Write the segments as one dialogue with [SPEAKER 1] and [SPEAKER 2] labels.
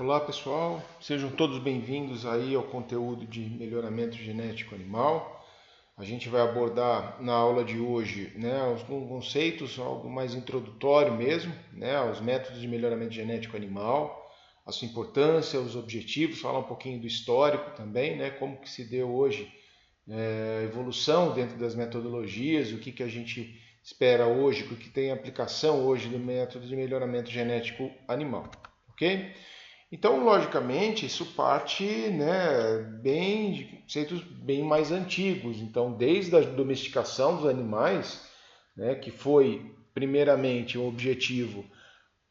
[SPEAKER 1] Olá pessoal, sejam todos bem-vindos aí ao conteúdo de melhoramento genético animal. A gente vai abordar na aula de hoje, os conceitos, algo mais introdutório mesmo, aos métodos de melhoramento genético animal, a sua importância, os objetivos, falar um pouquinho do histórico também, como que se deu hoje a evolução dentro das metodologias, o que a gente espera hoje, o que tem aplicação hoje do método de melhoramento genético animal, ok? Então, logicamente, isso parte de conceitos bem mais antigos. Então, desde a domesticação dos animais, que foi primeiramente um objetivo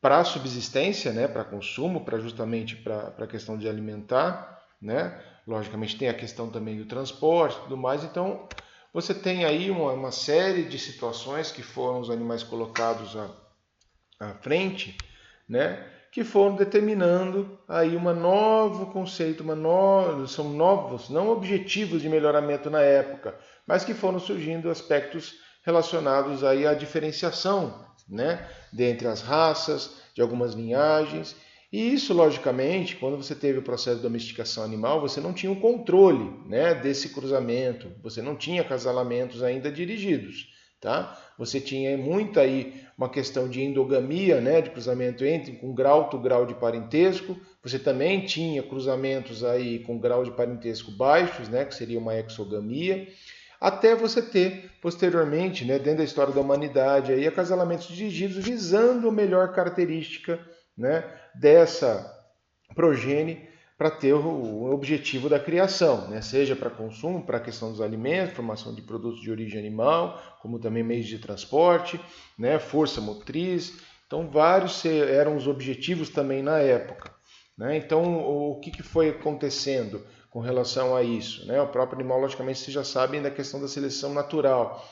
[SPEAKER 1] para a subsistência, para consumo, justamente para a questão de alimentar, Logicamente tem a questão também do transporte e tudo mais. Então, você tem aí uma série de situações que foram os animais colocados à frente, que foram determinando aí um novo conceito, são novos, não objetivos de melhoramento na época, mas que foram surgindo aspectos relacionados aí à diferenciação, dentre as raças, de algumas linhagens. E isso, logicamente, quando você teve o processo de domesticação animal, você não tinha o controle, desse cruzamento, você não tinha acasalamentos ainda dirigidos. Tá? Você tinha muito aí uma questão de endogamia, de cruzamento com alto grau de parentesco. Você também tinha cruzamentos aí com grau de parentesco baixos, que seria uma exogamia. Até você ter, posteriormente, dentro da história da humanidade, aí, acasalamentos dirigidos visando a melhor característica dessa progênie para ter o objetivo da criação, seja para consumo, para a questão dos alimentos, formação de produtos de origem animal, como também meios de transporte, força motriz. Então, vários eram os objetivos também na época. Então, o que foi acontecendo com relação a isso? O próprio animal, logicamente, vocês já sabem da questão da seleção natural,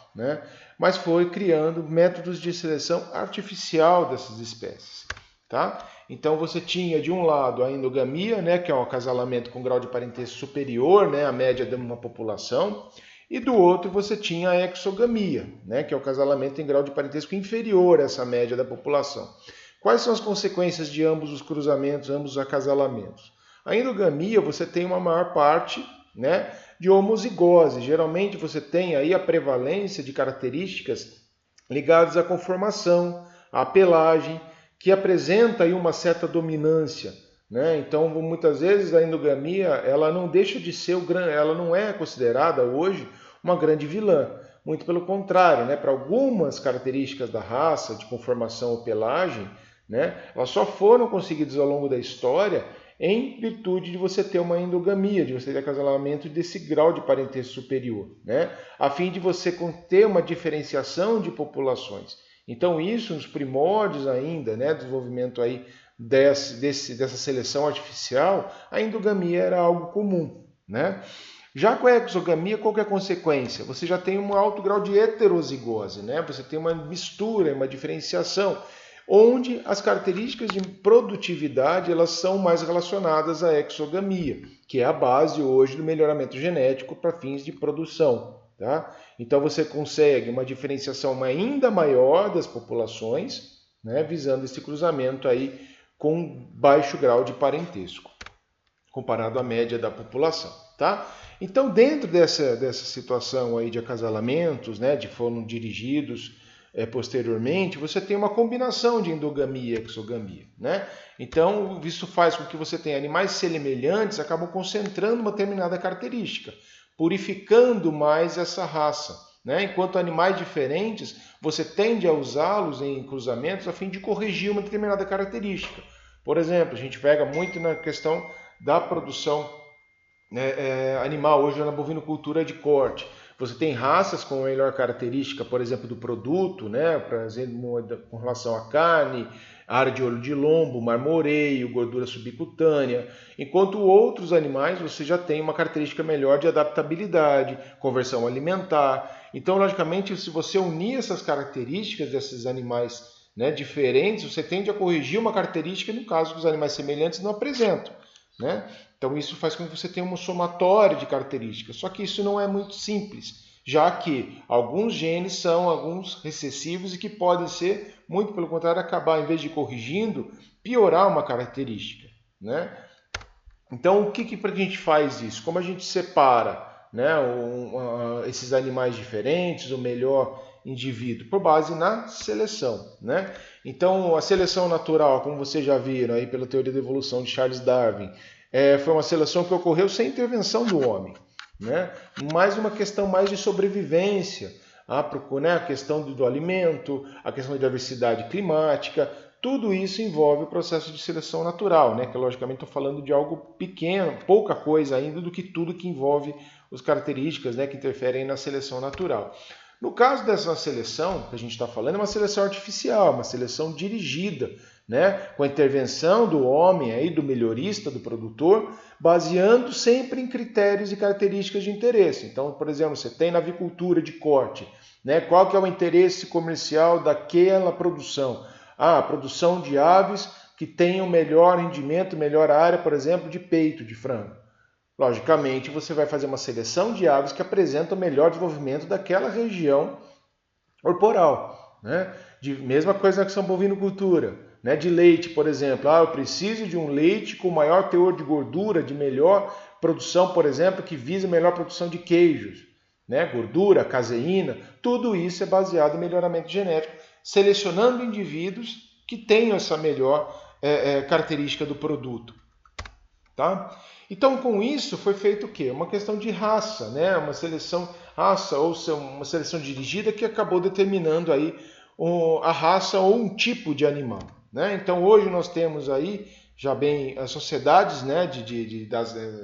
[SPEAKER 1] mas foi criando métodos de seleção artificial dessas espécies. Tá? Então você tinha de um lado a endogamia, que é um acasalamento com grau de parentesco superior, à média de uma população, e do outro você tinha a exogamia, que é o acasalamento em grau de parentesco inferior a essa média da população. Quais são as consequências de ambos os cruzamentos, ambos os acasalamentos? A endogamia você tem uma maior parte de homozigose. Geralmente você tem aí a prevalência de características ligadas à conformação, à pelagem, que apresenta aí uma certa dominância, Então, muitas vezes a endogamia, ela não deixa de ser ela não é considerada hoje uma grande vilã. Muito pelo contrário, para algumas características da raça, de conformação ou pelagem, elas só foram conseguidas ao longo da história em virtude de você ter uma endogamia, de você ter acasalamento desse grau de parentesco superior, a fim de você ter uma diferenciação de populações. Então isso, nos primórdios ainda, do desenvolvimento aí dessa seleção artificial, a endogamia era algo comum. Já com a exogamia, qual que é a consequência? Você já tem um alto grau de heterozigose, você tem uma mistura, uma diferenciação, onde as características de produtividade elas são mais relacionadas à exogamia, que é a base hoje do melhoramento genético para fins de produção. Tá? Então você consegue uma diferenciação ainda maior das populações, visando esse cruzamento aí com baixo grau de parentesco, comparado à média da população. Tá? Então, dentro dessa situação aí de acasalamentos, que foram dirigidos posteriormente, você tem uma combinação de endogamia e exogamia. Então, isso faz com que você tenha animais semelhantes, acabam concentrando uma determinada característica, purificando mais essa raça. Enquanto animais diferentes, você tende a usá-los em cruzamentos a fim de corrigir uma determinada característica. Por exemplo, a gente pega muito na questão da produção animal, hoje na bovinocultura de corte. Você tem raças com melhor característica, por exemplo, do produto, por exemplo, com relação à carne, área de olho de lombo, marmoreio, gordura subcutânea, enquanto outros animais você já tem uma característica melhor de adaptabilidade, conversão alimentar. Então, logicamente, se você unir essas características desses animais diferentes, você tende a corrigir uma característica no caso que os animais semelhantes não apresentam. Então isso faz com que você tenha uma somatória de características, só que isso não é muito simples, já que alguns genes são alguns recessivos e que podem ser, muito pelo contrário, acabar, em vez de corrigindo, piorar uma característica. né? Então, o que a gente faz isso? Como a gente separa, né, esses animais diferentes, o melhor indivíduo? Por base na seleção, né? Então, a seleção natural, como vocês já viram aí pela teoria da evolução de Charles Darwin, foi uma seleção que ocorreu sem intervenção do homem, né? Mais uma questão mais de sobrevivência, né? A questão do alimento, a questão da diversidade climática. Tudo isso envolve o processo de seleção natural, né? Que logicamente estou falando de algo pequeno, pouca coisa ainda do que tudo que envolve as características, né, que interferem na seleção natural. No caso dessa seleção que a gente está falando, é uma seleção artificial, uma seleção dirigida, né, com a intervenção do homem, aí, do melhorista, do produtor, baseando sempre em critérios e características de interesse. Então, por exemplo, você tem na avicultura de corte, né, qual que é o interesse comercial daquela produção? A produção de aves que tenham melhor rendimento, melhor área, por exemplo, de peito de frango. Logicamente, você vai fazer uma seleção de aves que apresentam o melhor desenvolvimento daquela região corporal, né? Mesma coisa na questão bovinocultura, né? De leite, por exemplo. Eu preciso de um leite com maior teor de gordura, de melhor produção, por exemplo, que visa melhor produção de queijos, né? Gordura, caseína, tudo isso é baseado em melhoramento genético, selecionando indivíduos que tenham essa melhor característica do produto. Tá? Então, com isso, foi feito o quê? Uma questão de raça, né? Uma seleção raça ou uma seleção dirigida que acabou determinando aí a raça ou um tipo de animal, né? Então, hoje nós temos aí já bem as sociedades, né,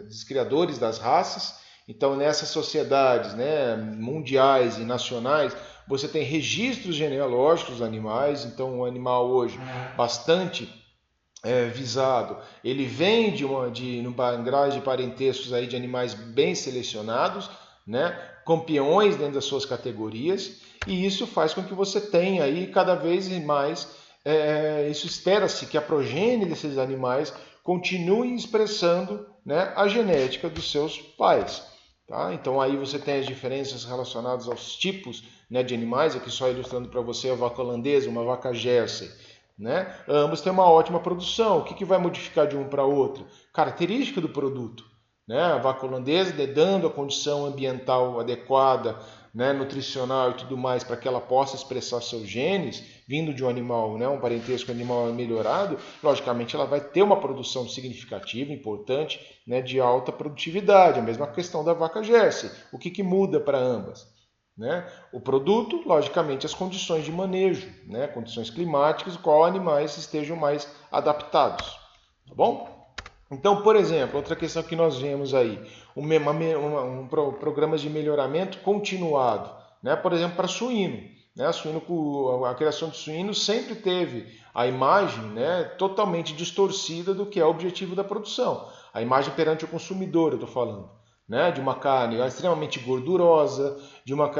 [SPEAKER 1] dos criadores das raças. Então, nessas sociedades, né, mundiais e nacionais, você tem registros genealógicos dos animais. Então, o animal hoje bastante visado, ele vem no grau de parentescos aí de animais bem selecionados, né, campeões dentro das suas categorias, e isso faz com que você tenha aí cada vez mais, isso espera-se que a progênie desses animais continue expressando, né, a genética dos seus pais. Tá? Então aí você tem as diferenças relacionadas aos tipos, né, de animais, aqui só ilustrando para você a vaca holandesa, uma vaca Jersey. Né? Ambos têm uma ótima produção. O que vai modificar de um para outro? Característica do produto. Né? A vaca holandesa dando a condição ambiental adequada, né, nutricional e tudo mais, para que ela possa expressar seus genes, vindo de um animal, né, um parentesco animal melhorado, logicamente ela vai ter uma produção significativa, importante, né, de alta produtividade. A mesma questão da vaca Jersey. O que muda para ambas? Né? O produto, logicamente, as condições de manejo, né? Condições climáticas, qual animais estejam mais adaptados. Tá bom? Então, por exemplo, outra questão que nós vemos aí, programas de melhoramento continuado, né? Por exemplo, para suíno. Né? A criação de suíno sempre teve a imagem, né, totalmente distorcida do que é o objetivo da produção. A imagem perante o consumidor, eu estou falando. Né, de uma carne extremamente gordurosa, de uma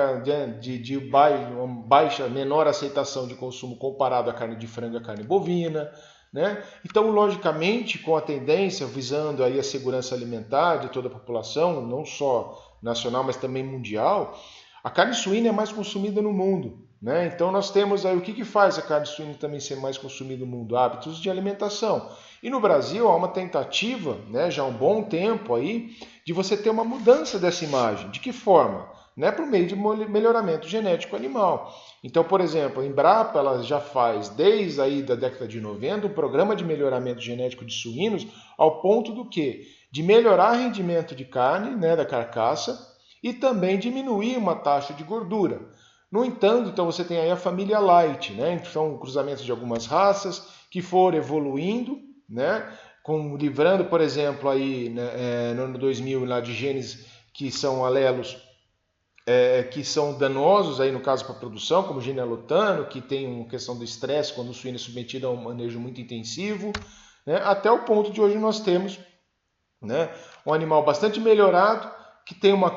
[SPEAKER 1] baixa, menor aceitação de consumo comparado à carne de frango e à carne bovina. Né? Então, logicamente, com a tendência visando aí a segurança alimentar de toda a população, não só nacional, mas também mundial, a carne suína é mais consumida no mundo. Né? Então, nós temos aí o que faz a carne suína também ser mais consumida no mundo? Hábitos de alimentação. E no Brasil há uma tentativa, né, já há um bom tempo aí, de você ter uma mudança dessa imagem. De que forma? Né, por meio de melhoramento genético animal. Então, por exemplo, a Embrapa ela já faz, desde aí da década de 90, um programa de melhoramento genético de suínos, ao ponto do quê? De melhorar o rendimento de carne, né, da carcaça, e também diminuir uma taxa de gordura. No entanto, então você tem aí a família Light, né? São cruzamentos de algumas raças que foram evoluindo, né? Livrando, por exemplo, aí, né, no ano 2000 lá de genes que são alelos que são danosos aí no caso para a produção, como o genelotano, que tem uma questão do estresse quando o suíno é submetido a um manejo muito intensivo, né? Até o ponto de hoje nós temos, né, um animal bastante melhorado, que tem uma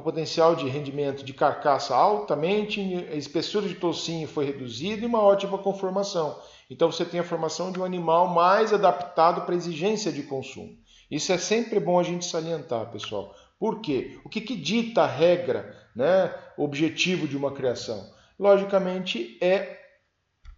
[SPEAKER 1] potencial de rendimento de carcaça altamente, a espessura de toucinho foi reduzida e uma ótima conformação. Então você tem a formação de um animal mais adaptado para a exigência de consumo. Isso é sempre bom a gente salientar, pessoal. Por quê? O que dita a regra, né, o objetivo de uma criação? Logicamente é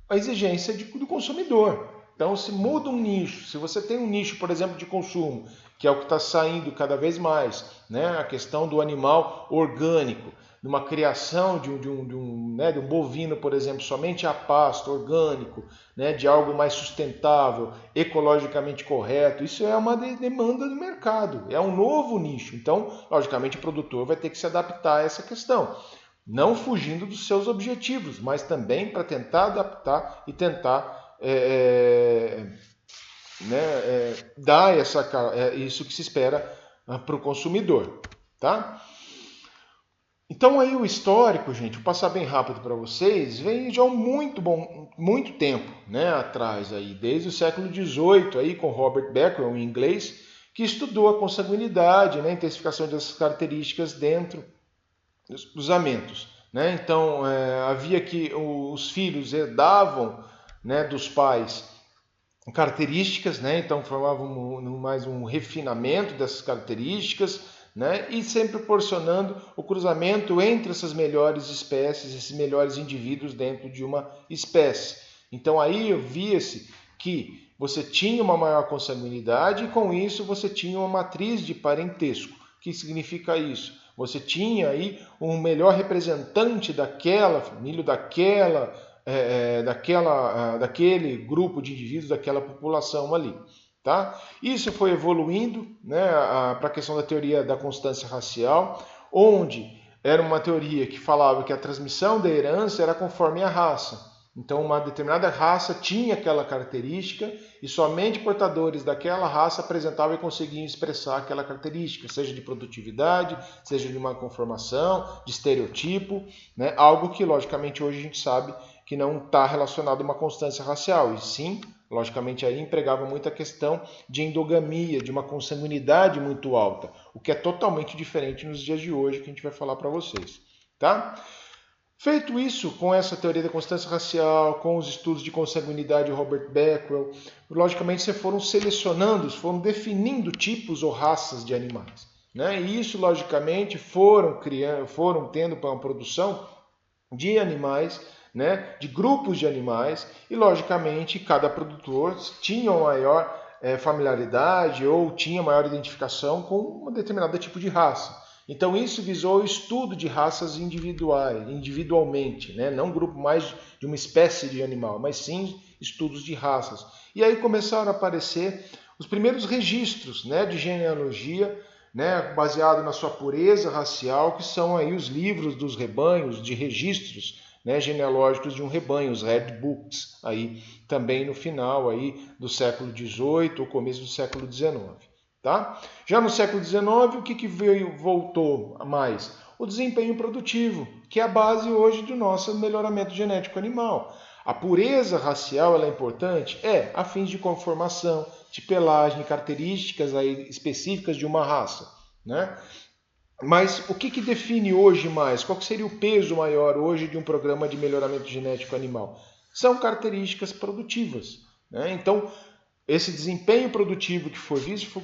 [SPEAKER 1] a exigência do consumidor. Então, se muda um nicho, se você tem um nicho, por exemplo, de consumo, que é o que está saindo cada vez mais, né? A questão do animal orgânico, numa criação de um bovino, por exemplo, somente a pasto orgânico, né? De algo mais sustentável, ecologicamente correto, isso é uma demanda do mercado, é um novo nicho. Então, logicamente, o produtor vai ter que se adaptar a essa questão. Não fugindo dos seus objetivos, mas também para tentar adaptar e tentar dar isso que se espera para o consumidor, tá? Então aí o histórico, gente, vou passar bem rápido para vocês, vem de muito tempo, né, atrás aí, desde o século XVIII aí com Robert Becquerel, em inglês, que estudou a consanguinidade, né, a intensificação dessas características dentro dos cruzamentos, né? Então havia que os filhos herdavam, né, dos pais características, né? Então formavam mais um refinamento dessas características, né? E sempre proporcionando o cruzamento entre essas melhores espécies, esses melhores indivíduos dentro de uma espécie. Então aí via-se que você tinha uma maior consanguinidade e com isso você tinha uma matriz de parentesco. O que significa isso? Você tinha aí um melhor representante daquela família, daquele grupo de indivíduos, daquela população ali. Tá? Isso foi evoluindo, né, para a questão da teoria da constância racial, onde era uma teoria que falava que a transmissão da herança era conforme a raça. Então, uma determinada raça tinha aquela característica e somente portadores daquela raça apresentavam e conseguiam expressar aquela característica, seja de produtividade, seja de uma conformação, de estereotipo, né? Algo que, logicamente, hoje a gente sabe que não está relacionado a uma constância racial, e sim, logicamente, aí empregava muito a questão de endogamia, de uma consanguinidade muito alta, o que é totalmente diferente nos dias de hoje, que a gente vai falar para vocês, tá? Feito isso, com essa teoria da constância racial, com os estudos de consanguinidade de Robert Becquerel, logicamente você foram selecionando, foram definindo tipos ou raças de animais, né? E isso, logicamente, foram tendo uma produção de animais, né? De grupos de animais, e logicamente cada produtor tinha uma maior familiaridade ou tinha maior identificação com um determinado tipo de raça. Então isso visou o estudo de raças individualmente, né? Não grupo mais de uma espécie de animal, mas sim estudos de raças. E aí começaram a aparecer os primeiros registros, né, de genealogia, né, baseado na sua pureza racial, que são aí os livros dos rebanhos, de registros, né, genealógicos de um rebanho, os Red Books, aí também no final aí do século XVIII ou começo do século XIX. Tá? Já no século XIX, o que voltou mais? O desempenho produtivo, que é a base hoje do nosso melhoramento genético animal. A pureza racial ela é importante? É, a fins de conformação, de pelagem, características aí específicas de uma raça, né? Mas o que define hoje mais? Qual seria o peso maior hoje de um programa de melhoramento genético animal? São características produtivas, né? Então, esse desempenho produtivo que foi visto foi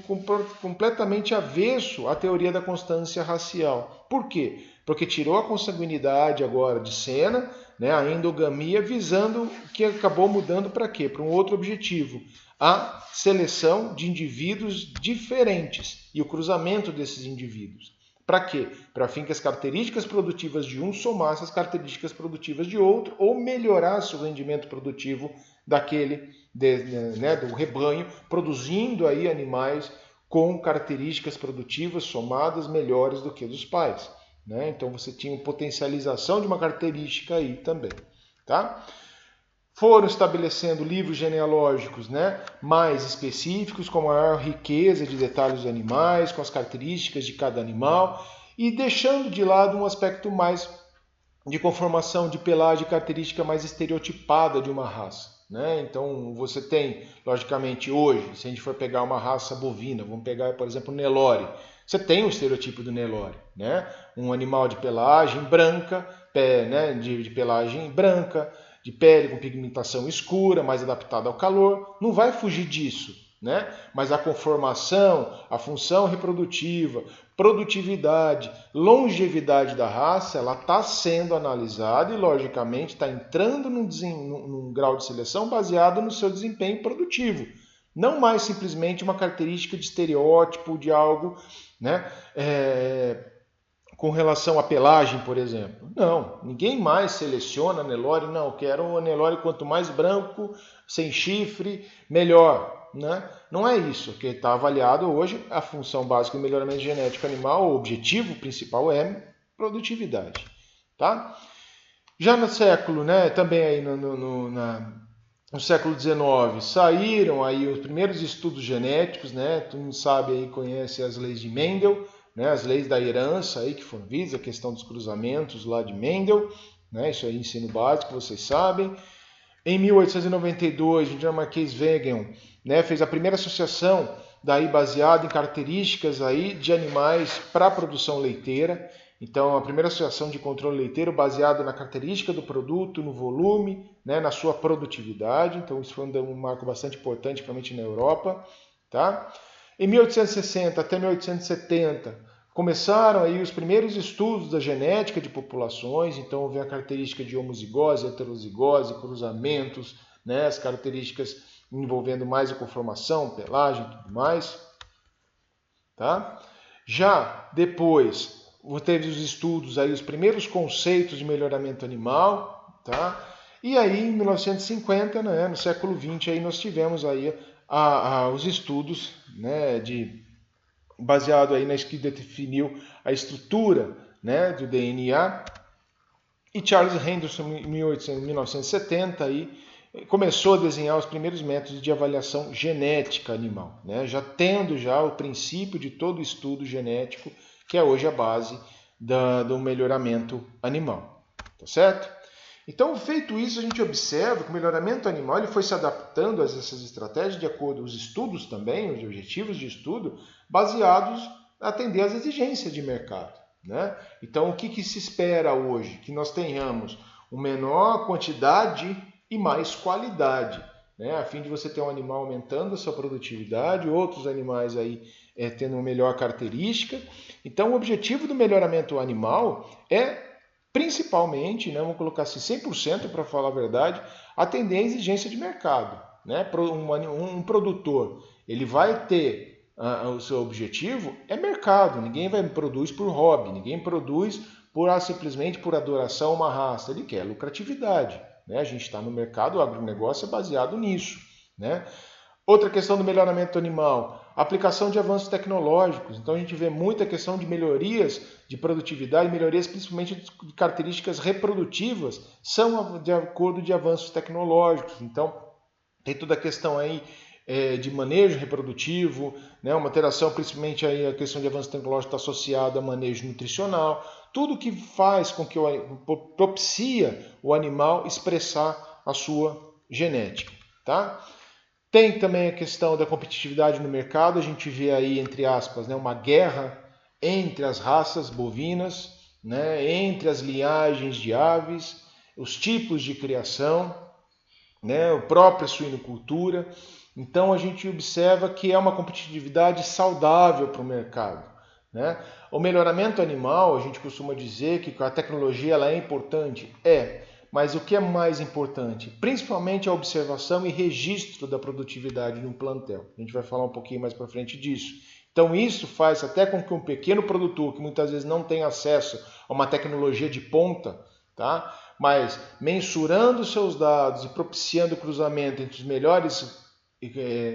[SPEAKER 1] completamente avesso à teoria da constância racial. Por quê? Porque tirou a consanguinidade agora de cena, né, a endogamia, visando que acabou mudando para quê? Para um outro objetivo, a seleção de indivíduos diferentes e o cruzamento desses indivíduos. Para quê? Para fim que as características produtivas de um somassem as características produtivas de outro ou melhorasse o rendimento produtivo daquele do rebanho, produzindo aí animais com características produtivas somadas melhores do que dos pais, né? Então você tinha uma potencialização de uma característica aí também, tá? Foram estabelecendo livros genealógicos, né, mais específicos, com maior riqueza de detalhes dos animais, com as características de cada animal, e deixando de lado um aspecto mais de conformação, de pelagem, característica mais estereotipada de uma raça. Né? Então você tem, logicamente, hoje, se a gente for pegar uma raça bovina, vamos pegar, por exemplo, o Nelore, você tem o estereotipo do Nelore, né? Um animal de pelagem branca, né? de pelagem branca, de pele com pigmentação escura, mais adaptada ao calor, não vai fugir disso. né? Mas a conformação, a função reprodutiva, produtividade, longevidade da raça, ela está sendo analisada e, logicamente, está entrando num grau de seleção baseado no seu desempenho produtivo. Não mais simplesmente uma característica de estereótipo de algo, né? Com relação à pelagem, por exemplo. Não, ninguém mais seleciona Nelore, não, quero um Nelore quanto mais branco, sem chifre, melhor. Né? Não é isso, que está avaliado hoje, a função básica do melhoramento genético animal, o objetivo principal é produtividade. Tá? Já no século, né, também aí no século XIX, saíram aí os primeiros estudos genéticos, né? Todo mundo sabe aí, conhece as leis de Mendel, né, as leis da herança aí que foram vistas, a questão dos cruzamentos lá de Mendel, né, isso aí ensino básico, vocês sabem. Em 1892, o dinamarquês Wegener, né, fez a primeira associação daí baseada em características aí de animais para a produção leiteira. Então, a primeira associação de controle leiteiro baseada na característica do produto, no volume, né, na sua produtividade. Então, isso foi um marco bastante importante, principalmente na Europa, tá? Em 1860 até 1870, começaram aí os primeiros estudos da genética de populações, então vem a característica de homozigose, heterozigose, cruzamentos, né, as características envolvendo mais a conformação, pelagem e tudo mais. Tá? Já depois, teve os estudos, aí, os primeiros conceitos de melhoramento animal, tá? E aí em 1950, né, no século XX, aí nós tivemos aí os estudos, né, baseado aí que definiu a estrutura, né, do DNA. E Charles Henderson, em 1970, aí, começou a desenhar os primeiros métodos de avaliação genética animal, né, já tendo já o princípio de todo o estudo genético, que é hoje a base do melhoramento animal. Tá certo? Então, feito isso, a gente observa que o melhoramento animal ele foi se adaptando a essas estratégias de acordo com os estudos também, os objetivos de estudo, baseados a atender às exigências de mercado. Né? Então, o que se espera hoje? Que nós tenhamos uma menor quantidade e mais qualidade, né? A fim de você ter um animal aumentando a sua produtividade, outros animais aí tendo uma melhor característica. Então, o objetivo do melhoramento animal é principalmente, né, vamos colocar assim, 100% para falar a verdade, atender a exigência de mercado. Né? Um produtor, ele vai ter o seu objetivo, é mercado, ninguém produz por hobby, ninguém produz simplesmente por adoração a uma raça, ele quer lucratividade. Né? A gente está no mercado, o agronegócio é baseado nisso. Né? Outra questão do melhoramento animal, aplicação de avanços tecnológicos. Então a gente vê muita questão de melhorias de produtividade, melhorias principalmente de características reprodutivas, são de acordo de avanços tecnológicos. Então tem toda a questão aí de manejo reprodutivo, né, uma alteração, principalmente aí a questão de avanço tecnológico está associada a manejo nutricional, tudo que faz com que propicia o animal expressar a sua genética. Tá? Tem também a questão da competitividade no mercado, a gente vê aí, entre aspas, né, uma guerra entre as raças bovinas, né, entre as linhagens de aves, os tipos de criação, né, a própria suinocultura. Então a gente observa que é uma competitividade saudável para o mercado. Né? O melhoramento animal, a gente costuma dizer que a tecnologia ela é importante, mas o que é mais importante? Principalmente a observação e registro da produtividade de um plantel. A gente vai falar um pouquinho mais para frente disso. Então isso faz até com que um pequeno produtor, que muitas vezes não tem acesso a uma tecnologia de ponta, tá? Mas mensurando seus dados e propiciando o cruzamento entre os melhores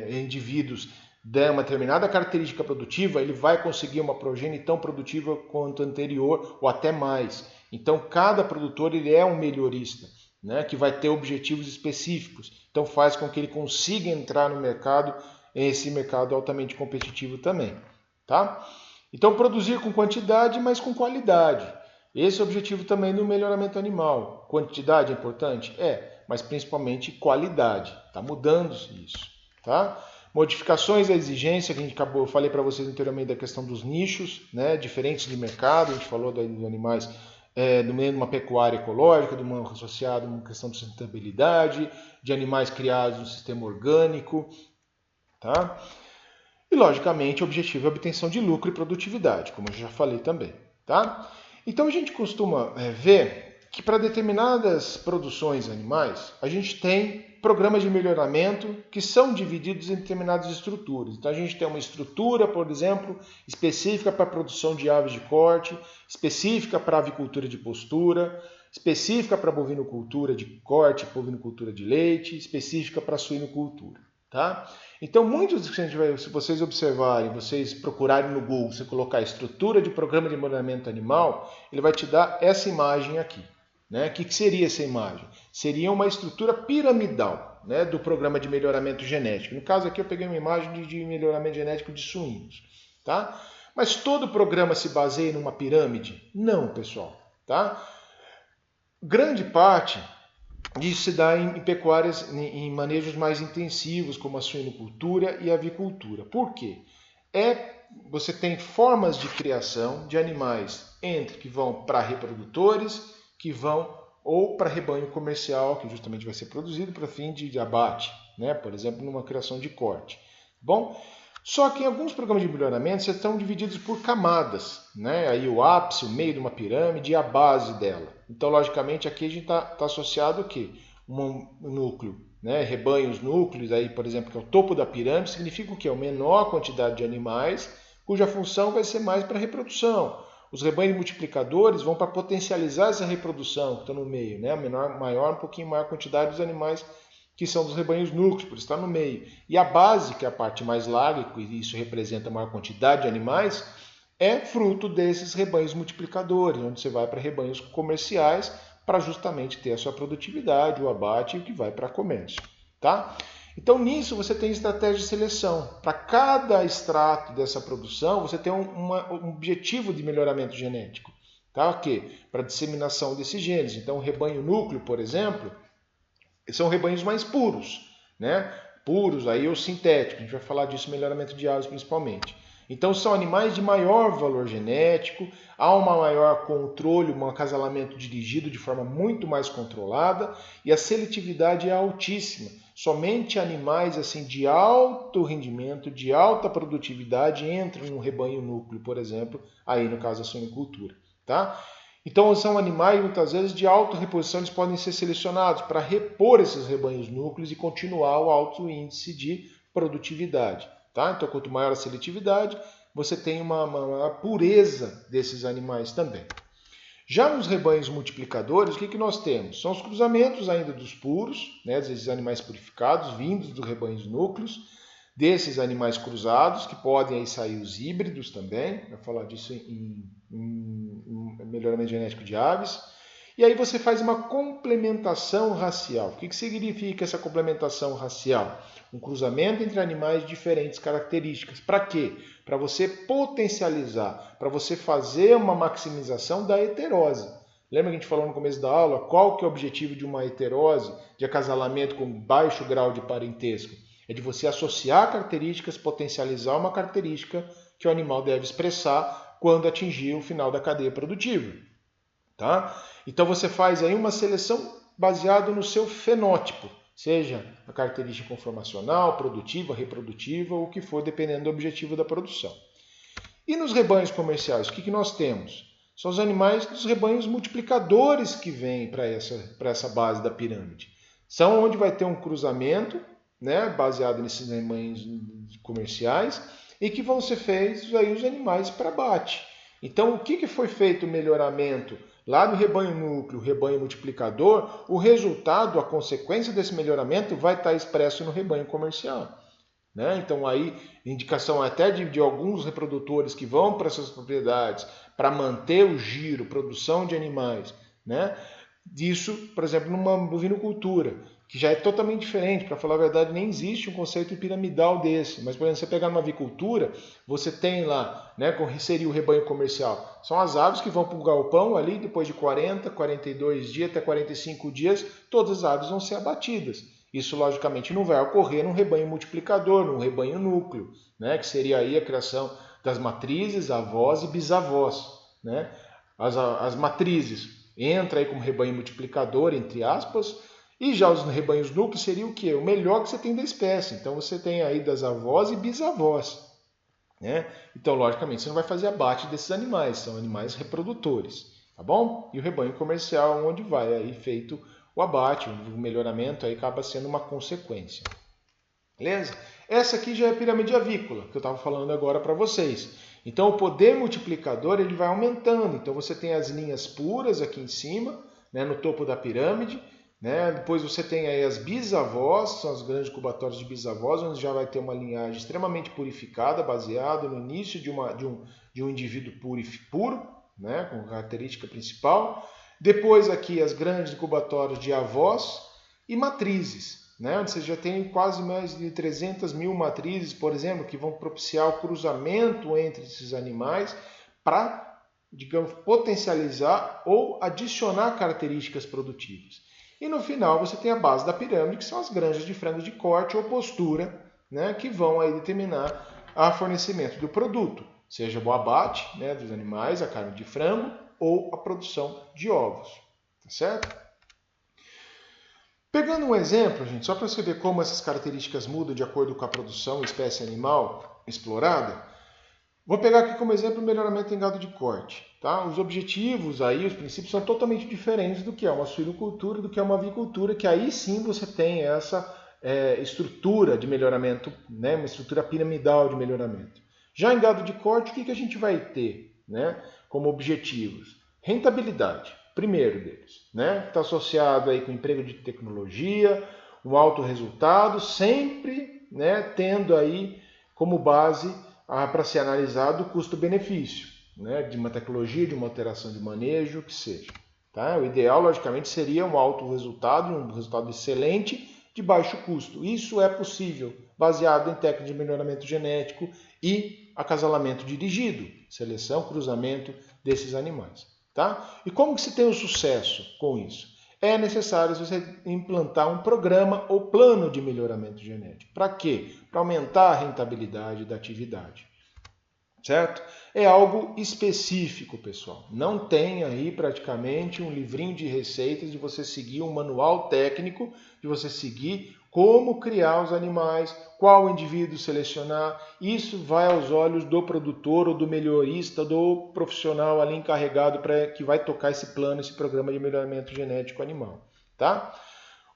[SPEAKER 1] indivíduos de uma determinada característica produtiva, ele vai conseguir uma progênie tão produtiva quanto a anterior ou até mais. Então, cada produtor ele é um melhorista, né, que vai ter objetivos específicos. Então, faz com que ele consiga entrar no mercado, esse mercado altamente competitivo também. Tá? Então, produzir com quantidade, mas com qualidade. Esse é o objetivo também do melhoramento animal. Quantidade é importante? Mas principalmente qualidade. Está mudando isso. Tá? Modificações à exigência, que eu falei para vocês anteriormente da questão dos nichos, né, diferentes de mercado, a gente falou dos animais no meio de uma pecuária ecológica, de uma associada a uma questão de sustentabilidade, de animais criados no sistema orgânico, tá? E, logicamente, o objetivo é a obtenção de lucro e produtividade, como eu já falei também, tá? Então, a gente costuma ver que para determinadas produções animais, a gente tem programas de melhoramento que são divididos em determinadas estruturas. Então, a gente tem uma estrutura, por exemplo, específica para a produção de aves de corte, específica para a avicultura de postura, específica para a bovinocultura de corte, bovinocultura de leite, específica para a suinocultura. Tá? Então, muitos, se vocês observarem, vocês procurarem no Google, você colocar estrutura de programa de melhoramento animal, ele vai te dar essa imagem aqui. Né? O que seria essa imagem? Seria uma estrutura piramidal, né, do programa de melhoramento genético. No caso aqui eu peguei uma imagem de melhoramento genético de suínos. Tá? Mas todo programa se baseia numa pirâmide? Não, pessoal. Tá? Grande parte disso se dá em pecuárias, em manejos mais intensivos, como a suinocultura e a avicultura. Por quê? Você tem formas de criação de animais que vão para reprodutores, que vão ou para rebanho comercial, que justamente vai ser produzido para fim de abate, né? Por exemplo, numa criação de corte. Bom, só que em alguns programas de melhoramento estão divididos por camadas, né? Aí o ápice, o meio de uma pirâmide e a base dela. Então, logicamente, aqui a gente está associado o quê? Um núcleo, né? Rebanhos núcleos, aí, por exemplo, que é o topo da pirâmide, significa o quê? A menor quantidade de animais, cuja função vai ser mais para reprodução. Os rebanhos multiplicadores vão para potencializar essa reprodução que está no meio, né? Um pouquinho maior quantidade dos animais que são dos rebanhos núcleos, por estar no meio. E a base, que é a parte mais larga, e isso representa a maior quantidade de animais, é fruto desses rebanhos multiplicadores, onde você vai para rebanhos comerciais para justamente ter a sua produtividade, o abate e o que vai para comércio. Tá? Então, nisso, você tem estratégia de seleção. Para cada extrato dessa produção, você tem um objetivo de melhoramento genético. Tá? Para disseminação desses genes. Então, o rebanho núcleo, por exemplo, são rebanhos mais puros, né? Puros aí ou sintéticos, a gente vai falar disso, melhoramento de aves principalmente. Então são animais de maior valor genético, há um maior controle, um acasalamento dirigido de forma muito mais controlada e a seletividade é altíssima. Somente animais assim de alto rendimento, de alta produtividade entram no rebanho núcleo, por exemplo, aí no caso da suinocultura, tá? Então são animais muitas vezes de alta reposição, eles podem ser selecionados para repor esses rebanhos núcleos e continuar o alto índice de produtividade. Tá? Então quanto maior a seletividade, você tem uma pureza desses animais também. Já nos rebanhos multiplicadores, o que nós temos? São os cruzamentos ainda dos puros, né, desses animais purificados, vindos dos rebanhos núcleos, desses animais cruzados, que podem aí sair os híbridos também, vou falar disso em melhoramento genético de aves. E aí você faz uma complementação racial. O que significa essa complementação racial? Um cruzamento entre animais de diferentes características. Para quê? Para você potencializar, para você fazer uma maximização da heterose. Lembra que a gente falou no começo da aula qual que é o objetivo de uma heterose, de acasalamento com baixo grau de parentesco? É de você associar características, potencializar uma característica que o animal deve expressar quando atingir o final da cadeia produtiva. Tá? Então você faz aí uma seleção baseada no seu fenótipo, seja a característica conformacional, produtiva, reprodutiva, ou o que for, dependendo do objetivo da produção. E nos rebanhos comerciais, o que nós temos? São os animais dos rebanhos multiplicadores que vêm para essa base da pirâmide. São onde vai ter um cruzamento, né, baseado nesses rebanhos comerciais, e que vão ser feitos aí os animais para abate. Então, o que foi feito o melhoramento lá no rebanho núcleo, rebanho multiplicador? O resultado, a consequência desse melhoramento vai estar expresso no rebanho comercial. Né? Então, aí, indicação até de alguns reprodutores que vão para essas propriedades para manter o giro, produção de animais. Né? Disso, por exemplo, numa bovinocultura, que já é totalmente diferente. Para falar a verdade, nem existe um conceito piramidal desse. Mas, por exemplo, você pegar numa avicultura, você tem lá, né, como seria o rebanho comercial. São as aves que vão para o galpão ali, depois de 40, 42 dias, até 45 dias, todas as aves vão ser abatidas. Isso, logicamente, não vai ocorrer num rebanho multiplicador, num rebanho núcleo, né, que seria aí a criação das matrizes, avós e bisavós. Né? As matrizes entra aí como rebanho multiplicador, entre aspas, E já os rebanhos núcleos seria o quê? O melhor que você tem da espécie. Então você tem aí das avós e bisavós, né? Então, logicamente, você não vai fazer abate desses animais, são animais reprodutores, tá bom? E o rebanho comercial, onde vai aí feito o abate, o melhoramento aí acaba sendo uma consequência. Beleza? Essa aqui já é a pirâmide avícola, que eu estava falando agora para vocês. Então, o poder multiplicador ele vai aumentando. Então, você tem as linhas puras aqui em cima, né, no topo da pirâmide. Né? Depois você tem aí as bisavós, são os grandes incubatórios de bisavós, onde já vai ter uma linhagem extremamente purificada, baseado no início de um indivíduo puro, né? Com característica principal. Depois aqui as grandes incubatórios de avós e matrizes, né? Onde você já tem quase mais de 300 mil matrizes, por exemplo, que vão propiciar o cruzamento entre esses animais para, digamos, potencializar ou adicionar características produtivas. E no final você tem a base da pirâmide, que são as granjas de frango de corte ou postura, né, que vão aí determinar o fornecimento do produto, seja o abate, né, dos animais, a carne de frango, ou a produção de ovos. Tá certo? Pegando um exemplo, gente, só para você ver como essas características mudam de acordo com a produção espécie animal explorada, vou pegar aqui como exemplo o melhoramento em gado de corte. Tá? Os objetivos aí, os princípios são totalmente diferentes do que é uma suinocultura, do que é uma avicultura, que aí sim você tem essa estrutura de melhoramento, né? Uma estrutura piramidal de melhoramento. Já em gado de corte, o que a gente vai ter, né, como objetivos? Rentabilidade, primeiro deles, né? Está associado aí com emprego de tecnologia, um alto resultado, sempre, né, tendo aí como base para ser analisado o custo-benefício, né, de uma tecnologia, de uma alteração de manejo, o que seja. Tá? O ideal, logicamente, seria um alto resultado, um resultado excelente, de baixo custo. Isso é possível, baseado em técnicas de melhoramento genético e acasalamento dirigido, seleção, cruzamento desses animais. Tá? E como que se tem o sucesso com isso? É necessário você implantar um programa ou plano de melhoramento genético. Para quê? Para aumentar a rentabilidade da atividade. Certo? É algo específico, pessoal. Não tem aí praticamente um livrinho de receitas de você seguir um manual técnico, de você seguir como criar os animais, qual indivíduo selecionar. Isso vai aos olhos do produtor ou do melhorista, do profissional ali encarregado que vai tocar esse plano, esse programa de melhoramento genético animal. Tá?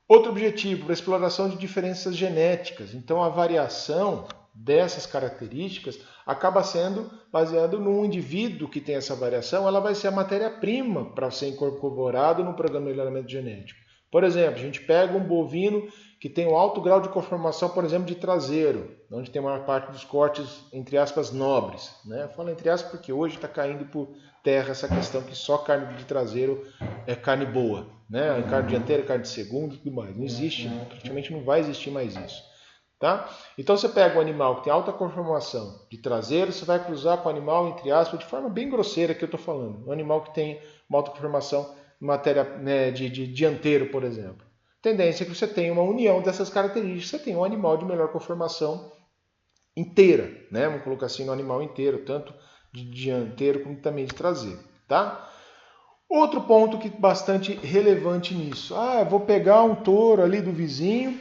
[SPEAKER 1] Outro objetivo, para exploração de diferenças genéticas. Então, a variação dessas características acaba sendo baseado num indivíduo que tem essa variação, ela vai ser a matéria-prima para ser incorporado no programa de melhoramento genético. Por exemplo, a gente pega um bovino que tem um alto grau de conformação, por exemplo, de traseiro, onde tem uma parte dos cortes, entre aspas, nobres. Né? Eu falo entre aspas porque hoje está caindo por terra essa questão que só carne de traseiro é carne boa. Né? Carne dianteira, carne de segundo e tudo mais. Não existe, praticamente não vai existir mais isso. Tá? Então você pega um animal que tem alta conformação de traseiro, você vai cruzar com o animal, entre aspas, de forma bem grosseira que eu estou falando. Um animal que tem uma alta conformação em matéria, né, de dianteiro, por exemplo. Tendência é que você tenha uma união dessas características, você tem um animal de melhor conformação inteira, né? Vamos colocar assim no animal inteiro, tanto de dianteiro como também de traseiro. Tá? Outro ponto que é bastante relevante nisso. Eu vou pegar um touro ali do vizinho,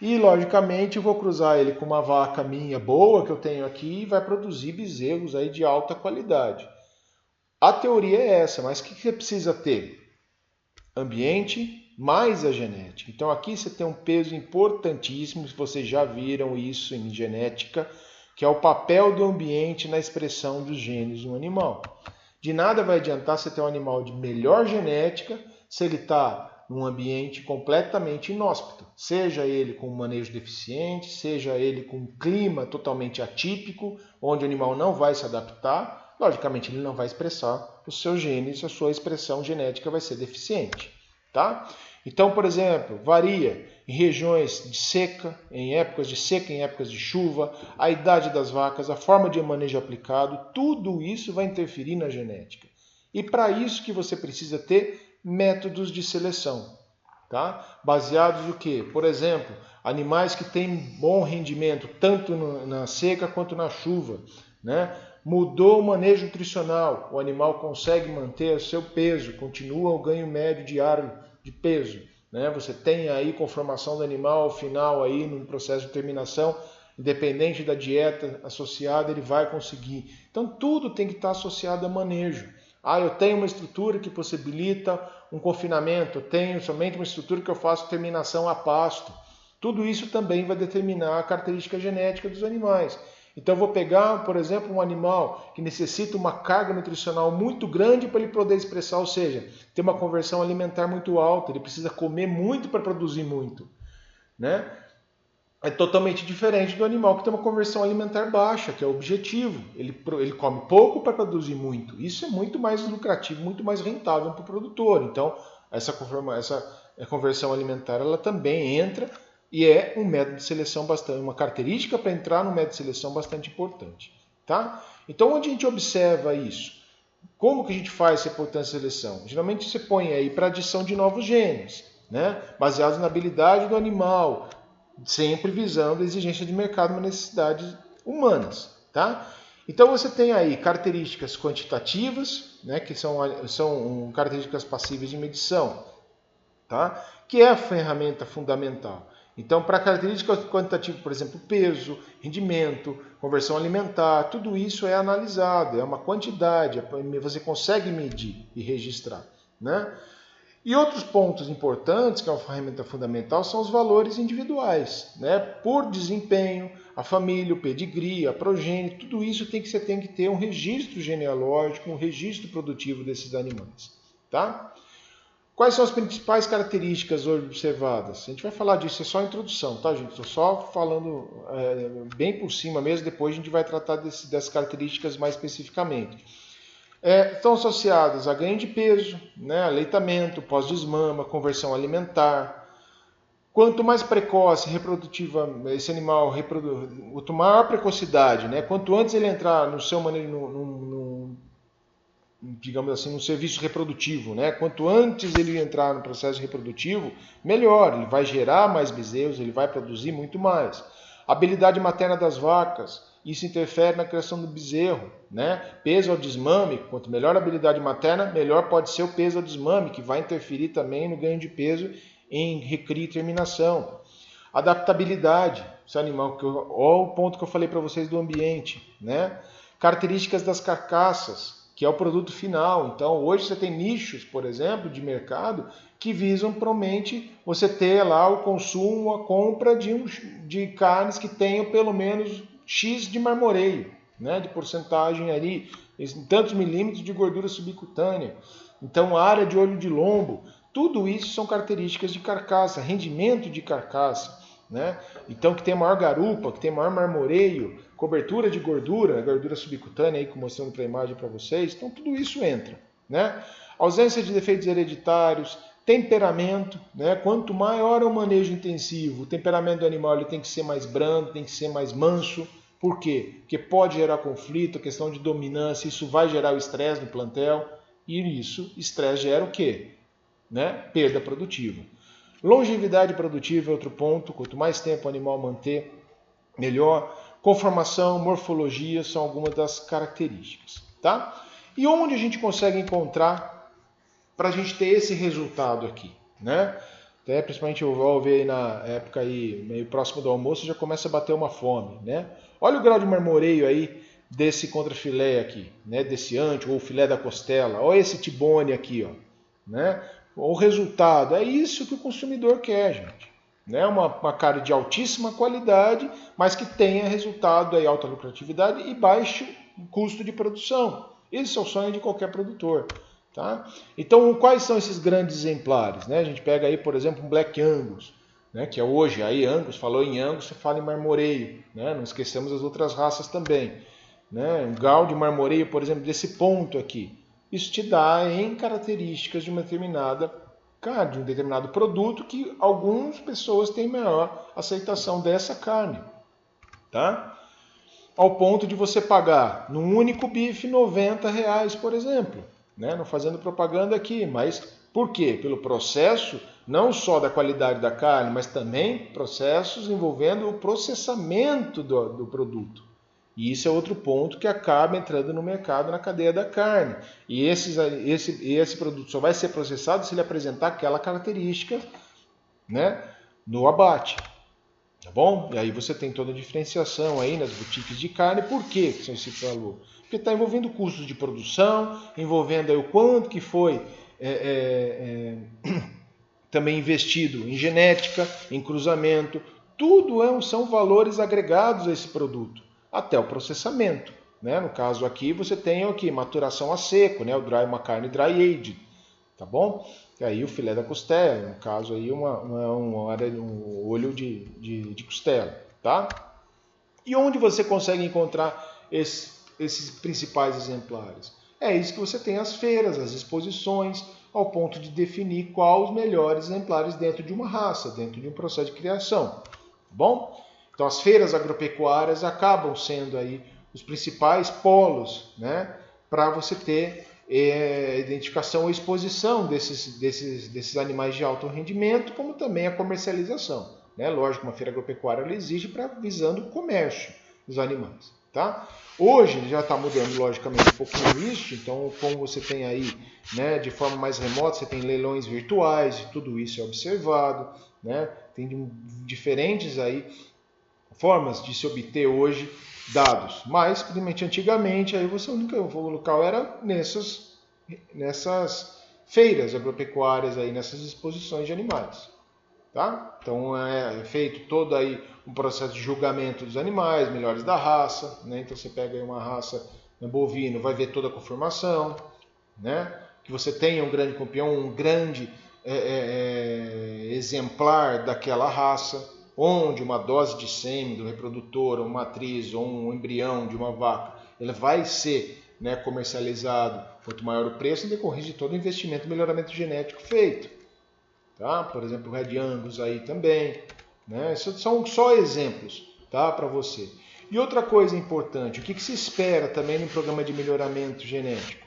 [SPEAKER 1] e, logicamente, eu vou cruzar ele com uma vaca minha boa que eu tenho aqui e vai produzir bezerros aí de alta qualidade. A teoria é essa, mas o que você precisa ter? Ambiente mais a genética. Então, aqui você tem um peso importantíssimo, se vocês já viram isso em genética, que é o papel do ambiente na expressão dos genes no animal. De nada vai adiantar você ter um animal de melhor genética se ele está num ambiente completamente inóspito, seja ele com um manejo deficiente, seja ele com um clima totalmente atípico, onde o animal não vai se adaptar, logicamente ele não vai expressar os seus genes, a sua expressão genética vai ser deficiente. Tá? Então, por exemplo, varia em regiões de seca, em épocas de chuva, a idade das vacas, a forma de manejo aplicado, tudo isso vai interferir na genética. E para isso que você precisa ter métodos de seleção, tá? Baseados no quê? Por exemplo, animais que têm bom rendimento tanto na seca quanto na chuva, né? Mudou o manejo nutricional, o animal consegue manter o seu peso, continua o ganho médio diário de peso, né? Você tem aí conformação do animal ao final aí num processo de terminação, independente da dieta associada, ele vai conseguir. Então tudo tem que estar associado a manejo. Eu tenho uma estrutura que possibilita um confinamento, eu tenho somente uma estrutura que eu faço terminação a pasto. Tudo isso também vai determinar a característica genética dos animais. Então eu vou pegar, por exemplo, um animal que necessita uma carga nutricional muito grande para ele poder expressar, ou seja, ter uma conversão alimentar muito alta, ele precisa comer muito para produzir muito, né? É totalmente diferente do animal que tem uma conversão alimentar baixa, que é o objetivo. Ele come pouco para produzir muito. Isso é muito mais lucrativo, muito mais rentável para o produtor. Então, essa conversão alimentar ela também entra e é um método de seleção bastante, uma característica para entrar no método de seleção bastante importante. Tá? Então, onde a gente observa isso? Como que a gente faz essa importância de seleção? Geralmente você põe aí para adição de novos genes, né? Baseados na habilidade do animal, sempre visando a exigência de mercado e necessidades humanas, tá? Então você tem aí características quantitativas, né, que são características passíveis de medição, tá? Que é a ferramenta fundamental. Então, para características quantitativas, por exemplo, peso, rendimento, conversão alimentar, tudo isso é analisado, é uma quantidade, você consegue medir e registrar, né? E outros pontos importantes, que é uma ferramenta fundamental, são os valores individuais, né? Por desempenho, a família, o pedigree, a progênie, tudo isso você tem que ter um registro genealógico, um registro produtivo desses animais, tá? Quais são as principais características observadas? A gente vai falar disso, é só a introdução, tá, gente? Estou só falando bem por cima mesmo, depois a gente vai tratar dessas características mais especificamente. Estão associadas a ganho de peso, né, aleitamento, pós-desmama, conversão alimentar. Quanto mais precoce, reprodutiva esse animal, quanto maior a precocidade, né, quanto antes ele entrar no seu digamos assim, no serviço reprodutivo, né, quanto antes ele entrar no processo reprodutivo, melhor, ele vai gerar mais bezerros, ele vai produzir muito mais. A habilidade materna das vacas, isso interfere na criação do bezerro, né? Peso ao desmame, quanto melhor a habilidade materna, melhor pode ser o peso ao desmame, que vai interferir também no ganho de peso em recria e terminação. Adaptabilidade, esse animal, olha o ponto que eu falei para vocês do ambiente, né? Características das carcaças, que é o produto final. Então, hoje você tem nichos, por exemplo, de mercado que visam provavelmente você ter lá o consumo, a compra de carnes que tenham pelo menos X de marmoreio, né, de porcentagem ali, em tantos milímetros de gordura subcutânea. Então, a área de olho de lombo, tudo isso são características de carcaça, rendimento de carcaça, né? Então, que tem maior garupa, que tem maior marmoreio, cobertura de gordura, gordura subcutânea, aí mostrando para a imagem para vocês. Então, tudo isso entra, né? Ausência de defeitos hereditários, temperamento, né? Quanto maior o manejo intensivo, o temperamento do animal ele tem que ser mais brando, tem que ser mais manso. Por quê? Porque pode gerar conflito, a questão de dominância, isso vai gerar o estresse no plantel, e isso, estresse gera o quê? Né? Perda produtiva. Longevidade produtiva é outro ponto, quanto mais tempo o animal manter, melhor. Conformação, morfologia são algumas das características. Tá? E onde a gente consegue encontrar para a gente ter esse resultado aqui? Né? Até, principalmente eu vou ver aí na época aí, meio próximo do almoço, já começa a bater uma fome. Né? Olha o grau de marmoreio aí desse contrafilé aqui, né? Desse ante ou filé da costela. Olha esse tibone aqui, ó, né? O resultado é isso que o consumidor quer, gente. Né? Uma carne de altíssima qualidade, mas que tenha resultado aí, alta lucratividade e baixo custo de produção. Esse é o sonho de qualquer produtor. Tá? Então, quais são esses grandes exemplares? Né? A gente pega aí, por exemplo, um Black Angus, né? Que é hoje, aí Angus, falou em Angus, você fala em marmoreio. Né? Não esquecemos as outras raças também. Né? Um gal de marmoreio, por exemplo, desse ponto aqui. Isso te dá em características de uma determinada carne, de um determinado produto que algumas pessoas têm maior aceitação dessa carne. Tá? Ao ponto de você pagar num único bife R$90, por exemplo. Né? Não fazendo propaganda aqui, mas por quê? Pelo processo, não só da qualidade da carne, mas também processos envolvendo o processamento do produto. E isso é outro ponto que acaba entrando no mercado, na cadeia da carne. E esse produto só vai ser processado se ele apresentar aquela característica né, no abate. Tá bom? E aí você tem toda a diferenciação aí nas boutiques de carne. Por que você falou? Porque está envolvendo custos de produção, envolvendo aí o quanto que foi também investido em genética, em cruzamento. Tudo são valores agregados a esse produto, até o processamento. Né? No caso aqui você tem aqui maturação a seco, né? Uma carne dry aged, tá bom? E aí o filé da costela, no caso aí um olho de costela, tá? E onde você consegue encontrar esses principais exemplares? É isso que você tem as feiras, as exposições, ao ponto de definir quais os melhores exemplares dentro de uma raça, dentro de um processo de criação, tá bom? Então as feiras agropecuárias acabam sendo aí os principais polos, né, para você ter identificação ou exposição desses animais de alto rendimento, como também a comercialização. Né? Lógico, uma feira agropecuária ela existe visando o comércio dos animais. Tá? Hoje já está mudando logicamente um pouquinho isso, então como você tem aí, né, de forma mais remota, você tem leilões virtuais, e tudo isso é observado, né? Tem diferentes aí formas de se obter hoje dados, mas principalmente antigamente aí o local era nessas feiras agropecuárias aí, nessas exposições de animais. Tá? Então é feito todo aí um processo de julgamento dos animais, melhores da raça, né? Então você pega aí uma raça bovino, vai ver toda a conformação, né? Que você tenha um grande campeão, um grande exemplar daquela raça, onde uma dose de sêmen do reprodutor, uma matriz ou um embrião de uma vaca, ele vai ser, né, comercializado, quanto maior o preço, em decorrência de todo o investimento em melhoramento genético feito. Tá? Por exemplo, o Red Angus aí também. Né? Isso são só exemplos, tá, para você. E outra coisa importante, o que se espera também no programa de melhoramento genético?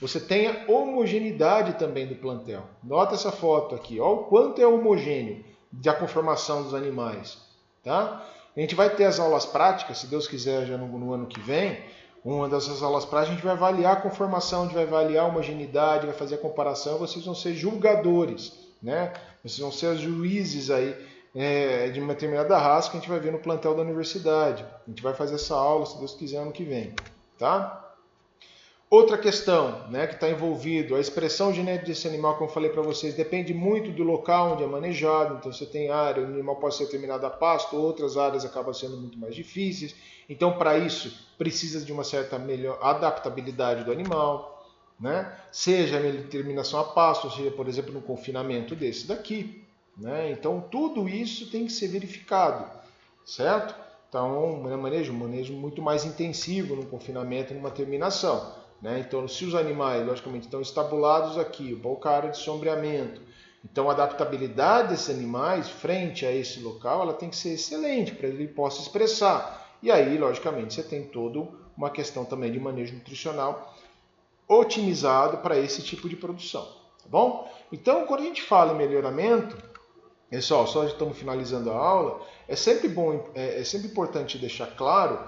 [SPEAKER 1] Você tem a homogeneidade também do plantel. Nota essa foto aqui, ó, o quanto é homogêneo da conformação dos animais. Tá? A gente vai ter as aulas práticas, se Deus quiser, já no ano que vem. Uma dessas aulas práticas a gente vai avaliar a conformação, a gente vai avaliar a homogeneidade, vai fazer a comparação, vocês vão ser julgadores. Né? Vocês vão ser os juízes aí de uma determinada raça que a gente vai ver no plantel da universidade. A gente vai fazer essa aula, se Deus quiser, ano que vem. Tá? Outra questão, né, que está envolvido, a expressão genética desse animal, como eu falei para vocês, depende muito do local onde é manejado. Então você tem área, o animal pode ser terminado a pasto, outras áreas acabam sendo muito mais difíceis. Então para isso precisa de uma certa melhor adaptabilidade do animal. Né? Seja a terminação a pasto, seja, por exemplo, no confinamento desse daqui. Né? Então, tudo isso tem que ser verificado, certo? Então, um manejo muito mais intensivo no confinamento e numa terminação. Né? Então, se os animais, logicamente, estão estabulados aqui, pouca área de sombreamento, então a adaptabilidade desses animais frente a esse local, ela tem que ser excelente para ele possa expressar. E aí, logicamente, você tem toda uma questão também de manejo nutricional otimizado para esse tipo de produção, tá bom? Então, quando a gente fala em melhoramento, pessoal, só estamos finalizando a aula, é sempre importante deixar claro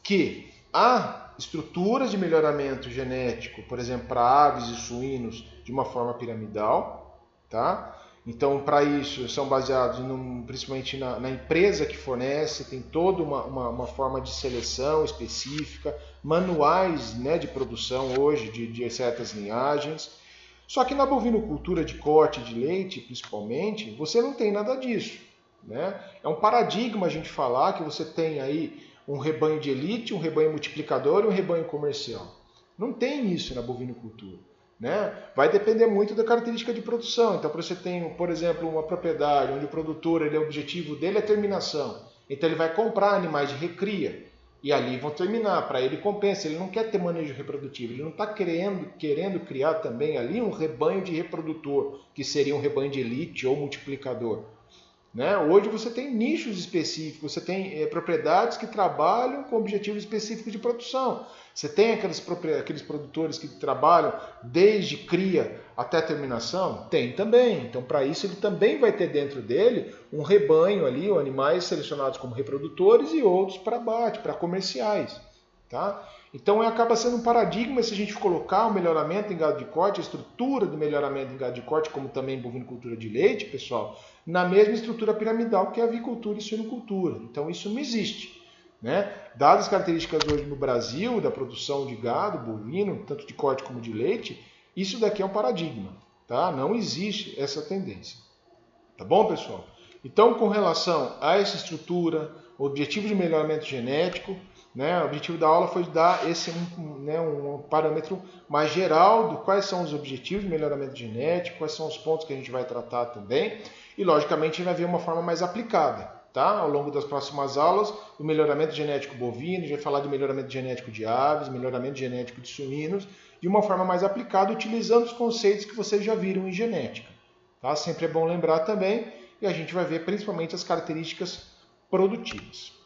[SPEAKER 1] que há estruturas de melhoramento genético, por exemplo, para aves e suínos, de uma forma piramidal, tá? Então, para isso, são baseados principalmente na empresa que fornece, tem toda uma forma de seleção específica, manuais, né, de produção hoje de certas linhagens. Só que na bovinocultura de corte de leite, principalmente, você não tem nada disso. Né? É um paradigma a gente falar que você tem aí um rebanho de elite, um rebanho multiplicador e um rebanho comercial. Não tem isso na bovinocultura. Né? Vai depender muito da característica de produção. Então, você tem, por exemplo, uma propriedade onde o produtor, o objetivo dele é terminação. Então, ele vai comprar animais de recria e ali vão terminar. Para ele compensa. Ele não quer ter manejo reprodutivo. Ele não está querendo criar também ali um rebanho de reprodutor, que seria um rebanho de elite ou multiplicador. Né? Hoje você tem nichos específicos, você tem propriedades que trabalham com objetivos específicos de produção. Você tem aqueles produtores que trabalham desde cria até terminação? Tem também. Então, para isso, ele também vai ter dentro dele um rebanho ali, ou animais selecionados como reprodutores e outros para abate, para comerciais. Tá? Então acaba sendo um paradigma se a gente colocar o melhoramento em gado de corte, a estrutura do melhoramento em gado de corte, como também bovinocultura de leite, pessoal, na mesma estrutura piramidal que a avicultura e suinocultura. Então isso não existe. Né? Dadas as características hoje no Brasil, da produção de gado bovino, tanto de corte como de leite, isso daqui é um paradigma. Tá? Não existe essa tendência. Tá bom, pessoal? Então, com relação a essa estrutura, o objetivo de melhoramento genético, né, o objetivo da aula foi dar um parâmetro mais geral do quais são os objetivos de melhoramento genético, quais são os pontos que a gente vai tratar também, e logicamente a gente vai ver uma forma mais aplicada, tá? Ao longo das próximas aulas, o melhoramento genético bovino, a gente vai falar de melhoramento genético de aves, melhoramento genético de suínos, de uma forma mais aplicada, utilizando os conceitos que vocês já viram em genética. Tá? Sempre é bom lembrar também, e a gente vai ver principalmente as características produtivas.